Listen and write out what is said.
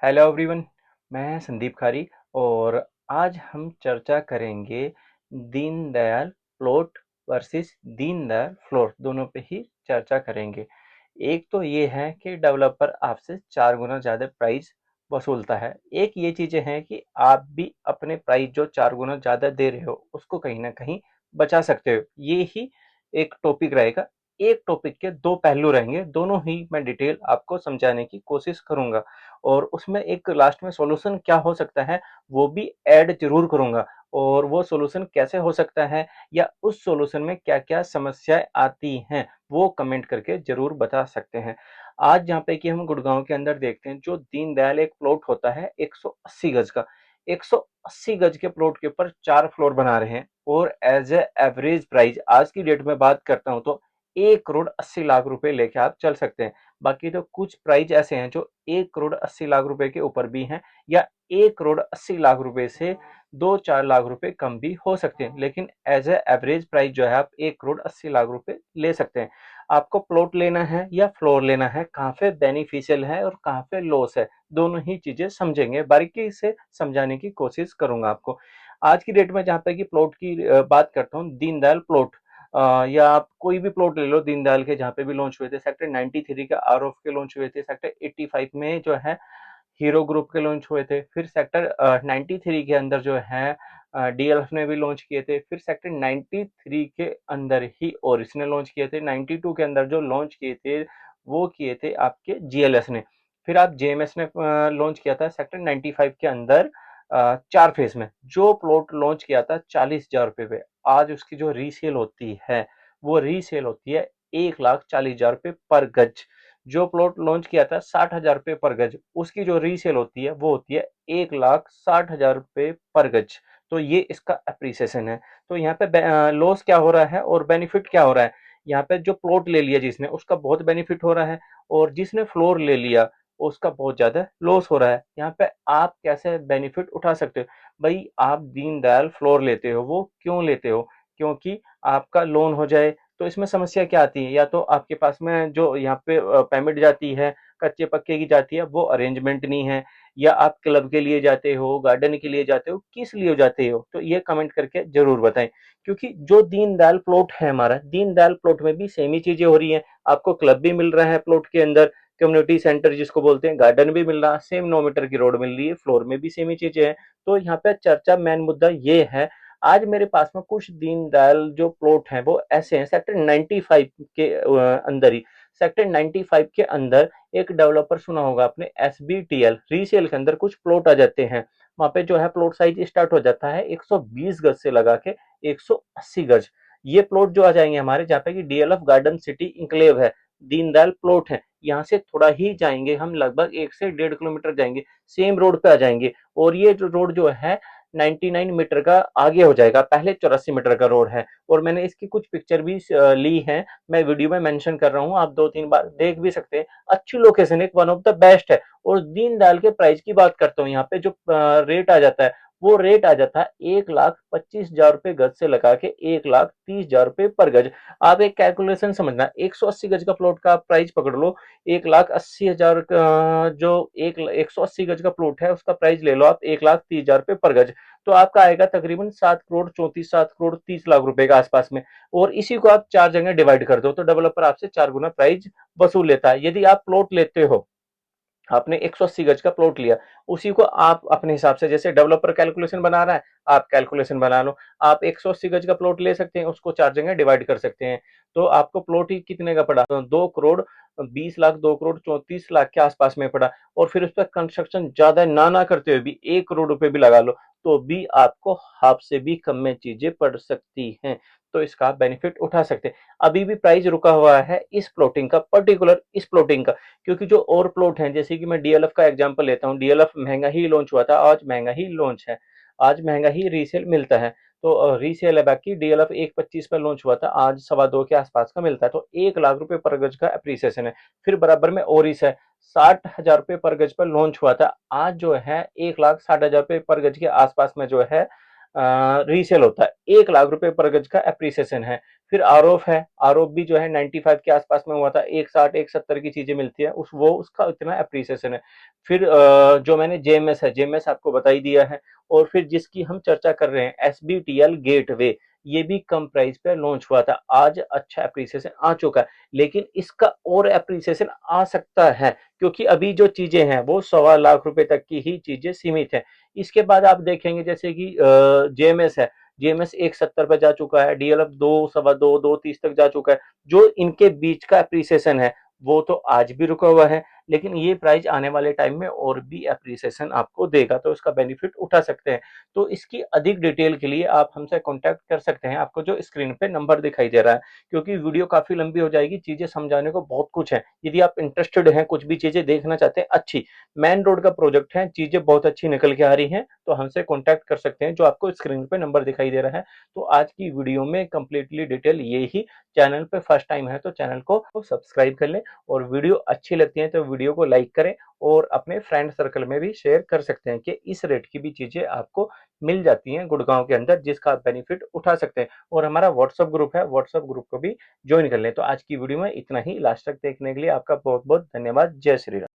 Hello everyone. मैं संदीप खारी और आज हम चर्चा करेंगे Deendayal plot versus Deendayal floor, दोनों पे ही चर्चा करेंगे। एक तो ये है कि डेवलपर आपसे 4 गुना ज़्यादा प्राइस वसूलता है। एक ये चीज़ें हैं कि आप भी अपने प्राइस जो 4 गुना ज़्यादा दे रहे हो उसको कहीं ना कहीं बचा सकते हो। ये ही एक टॉपिक रहेगा। एक टॉपिक के दो पहलू रहेंगे, दोनों ही मैं डिटेल आपको समझाने की कोशिश करूंगा और उसमें एक लास्ट में सॉल्यूशन क्या हो सकता है वो भी ऐड जरूर करूंगा। और वो सॉल्यूशन कैसे हो सकता है या उस सॉल्यूशन में क्या क्या समस्याएं आती हैं वो कमेंट करके जरूर बता सकते हैं। आज जहाँ पे कि हम गुड़गांव के अंदर देखते हैं, जो दीनदयाल एक प्लॉट होता है 180 गज का, 180 गज के प्लॉट के ऊपर 4 फ्लोर बना रहे हैं और एज ए एवरेज प्राइस आज की डेट में बात करता हूं तो 1 करोड़ 80 लाख रुपए लेके आप चल सकते हैं। बाकी तो कुछ प्राइस ऐसे हैं जो 1 करोड़ 80 लाख रुपए के ऊपर भी हैं या 1 करोड़ 80 लाख रुपए से 2-4 लाख रुपए कम भी हो सकते हैं, लेकिन एज ए एवरेज प्राइस जो है आप 1 करोड़ 80 लाख रुपए ले सकते हैं। आपको प्लॉट लेना है या फ्लोर लेना है, कहाँ पे बेनिफिशियल है और कहाँ पे लॉस है, दोनों ही चीजें समझेंगे, बारीकी से समझाने की कोशिश करूंगा आपको। आज की डेट में जहाँ पे कि प्लॉट की बात करता हूँ, दीनदयाल प्लॉट या आप कोई भी प्लॉट ले लो दीनदयाल के, जहाँ पे भी लॉन्च हुए थे, सेक्टर 93 के आर ऑफ के लॉन्च हुए थे, सेक्टर 85 में जो है हीरो ग्रुप के लॉन्च हुए थे, फिर सेक्टर 93 के अंदर जो है डीएलएफ ने भी लॉन्च किए थे, फिर सेक्टर 93 के अंदर ही ओरिस ने लॉन्च किए थे, 92 के अंदर जो लॉन्च किए थे वो किए थे आपके जीएलएस ने, फिर आप जेएमएस ने लॉन्च किया था सेक्टर 95 के अंदर 4 फेज में। जो प्लॉट लॉन्च किया था 40,000 रुपए पे, आज उसकी जो रीसेल होती है वो रीसेल होती है 1,40,000 रुपए पर गज। जो प्लॉट लॉन्च किया था 60,000 रुपए पर गज, उसकी जो रीसेल होती है वो होती है 1,60,000 रुपए पर गज। तो ये इसका अप्रिसिएशन है। तो यहाँ पे लॉस क्या हो रहा है और बेनिफिट क्या हो रहा है। यहाँ पे जो प्लॉट ले लिया जिसने, उसका बहुत बेनिफिट हो रहा है, और जिसने फ्लोर ले लिया उसका बहुत ज्यादा लॉस हो रहा है। यहाँ पे आप कैसे बेनिफिट उठा सकते हो। भाई, आप दीनदयाल फ्लोर लेते हो, वो क्यों लेते हो? क्योंकि आपका लोन हो जाए। तो इसमें समस्या क्या आती है, या तो आपके पास में जो यहाँ पे पेमेंट जाती है कच्चे पक्के की जाती है वो अरेंजमेंट नहीं है, या आप क्लब के लिए जाते हो, गार्डन के लिए जाते हो, किस लिए जाते हो, तो ये कमेंट करके जरूर बताएं। क्योंकि जो दीनदयाल प्लॉट है हमारा, दीनदयाल प्लॉट में भी सेम ही चीजें हो रही हैं। आपको क्लब भी मिल रहा है प्लॉट के अंदर, कम्युनिटी सेंटर जिसको बोलते हैं, गार्डन भी मिल रहा है, सेम 9 मीटर की रोड मिल रही है, फ्लोर में भी सेम ही चीजें हैं। तो यहाँ पे चर्चा मेन मुद्दा ये है। आज मेरे पास में कुछ दीनदयाल जो प्लॉट हैं वो ऐसे हैं सेक्टर 95 के अंदर ही। सेक्टर 95 के अंदर एक डेवलपर, सुना होगा आपने, एसबीटीएल रीसेल के अंदर कुछ प्लॉट आ जाते हैं। वहां पे जो है प्लॉट साइज स्टार्ट हो जाता है 120 गज से लगा के 180 गज। ये प्लॉट जो आ जाएंगे हमारे, जहाँ पे कि डीएलएफ गार्डन सिटी इंक्लेव है, दीनदयाल प्लॉट है, यहाँ से थोड़ा ही जाएंगे हम, लगभग 1 से 1.5 किलोमीटर जाएंगे, सेम रोड पे आ जाएंगे। और ये जो रोड जो है 99 मीटर का आगे हो जाएगा, पहले 84 मीटर का रोड है। और मैंने इसकी कुछ पिक्चर भी ली है, मैं वीडियो में मेंशन कर रहा हूँ, आप 2-3 बार देख भी सकते हैं। अच्छी लोकेशन है, वन ऑफ द बेस्ट है। और दीनदयाल के प्राइस की बात करता हूँ, यहाँ पे जो रेट आ जाता है वो रेट आ जाता है 1,25,000 रुपए गज से लगा के 1,30,000 रुपए पर गज। आप एक कैलकुलेशन समझना, 180 गज का प्लॉट का प्राइस पकड़ लो, 1,80,000 का जो एक 180 गज का प्लॉट है उसका प्राइस ले लो आप 1,30,000 रुपए पर गज। तो आपका आएगा तकरीबन 7 करोड़ 34, 7 करोड़ 30 लाख रुपए के आसपास में। और इसी को आप 4 जगह डिवाइड कर दो तो डेवलपर आपसे 4 गुना प्राइस वसूल लेता है। यदि आप प्लॉट लेते हो, आपने 180 गज का प्लॉट लिया, उसी को आप अपने हिसाब से, जैसे डेवलपर कैलकुलेशन बना रहा है आप कैलकुलेशन बना लो। आप 180 गज का प्लॉट ले सकते हैं, उसको 4 जगह डिवाइड कर सकते हैं। तो आपको प्लॉट ही कितने का पड़ा, तो 2 करोड़ 20 लाख, 2 करोड़ 34 लाख के आसपास में पड़ा। और फिर उस पर कंस्ट्रक्शन ज्यादा ना करते हुए भी 1 करोड़ रुपए भी लगा लो तो भी आपको हाफ से भी कम में चीजें पड़ सकती हैं। तो इसका बेनिफिट उठा सकते हैं। अभी भी प्राइस रुका हुआ है इस प्लॉटिंग का, पर्टिकुलर इस प्लॉटिंग का। क्योंकि जो और प्लॉट हैं, जैसे कि मैं डीएलएफ का एग्जांपल लेता हूँ, डीएलएफ महंगा ही लॉन्च हुआ था, आज महंगा ही लॉन्च है, आज महंगा ही रीसेल मिलता है। तो रीसेल है, बाकी डीएलएफ 1,25 पर लॉन्च हुआ था, आज 2.25 के आसपास का मिलता है। तो 1 लाख रुपए पर गज का अप्रिसिएशन है। फिर बराबर में ओरिस है, 60,000 रुपए पर गज पर लॉन्च हुआ था, आज जो है 1,60,000 रुपए पर गज के आसपास में जो है रीसेल होता है। 1 लाख रुपए पर गज का एप्रिसिएशन है। फिर आरओफ है, आरओफ भी जो है 95 के आसपास में हुआ था, 160 170 की चीजें मिलती है, उस वो उसका इतना एप्रिसिएशन है। फिर जो मैंने जेएमएस है, जेएमएस आपको बता ही दिया है। और फिर जिसकी हम चर्चा कर रहे हैं, एसबीटीएल गेटवे, ये भी कम प्राइस पे लॉन्च हुआ था, आज अच्छा एप्रिसिएशन आ चुका है। लेकिन इसका और एप्रिसिएशन आ सकता है, क्योंकि अभी जो चीजें हैं वो 1.25 लाख तक की ही चीजें सीमित है। इसके बाद आप देखेंगे जैसे कि जेएमएस है, जेएमएस 170 पे जा चुका है, डीएलएफ 2 सवा 2 230 तक जा चुका है। जो इनके बीच का एप्रिसिएशन है वो तो आज भी रुका हुआ है, लेकिन ये प्राइस आने वाले टाइम में और भी एप्रिसिएशन आपको देगा, तो इसका बेनिफिट उठा सकते हैं। तो इसकी अधिक डिटेल के लिए आप हमसे कॉन्टैक्ट कर सकते हैं, आपको जो स्क्रीन पे नंबर दिखाई दे रहा है। क्योंकि वीडियो काफी लंबी हो जाएगी, चीजें समझाने को बहुत कुछ है। यदि आप इंटरेस्टेड हैं, कुछ भी चीजें देखना चाहते हैं अच्छी, मेन रोड का प्रोजेक्ट है, चीजें बहुत अच्छी निकल के आ रही हैं, तो हमसे कॉन्टैक्ट कर सकते हैं, जो आपको स्क्रीन पे नंबर दिखाई दे रहा है। तो आज की वीडियो में कंप्लीटली डिटेल ये ही। चैनल पे फर्स्ट टाइम है तो चैनल को सब्सक्राइब कर लें, और वीडियो अच्छी लगती है तो वीडियो को लाइक करें, और अपने फ्रेंड सर्कल में भी शेयर कर सकते हैं कि इस रेट की भी चीजें आपको मिल जाती हैं गुड़गांव के अंदर, जिसका आप बेनिफिट उठा सकते हैं। और हमारा व्हाट्सएप ग्रुप है, व्हाट्सएप ग्रुप को भी ज्वाइन कर लें। तो आज की वीडियो में इतना ही। लास्ट तक देखने के लिए आपका बहुत बहुत धन्यवाद। जय श्री राम।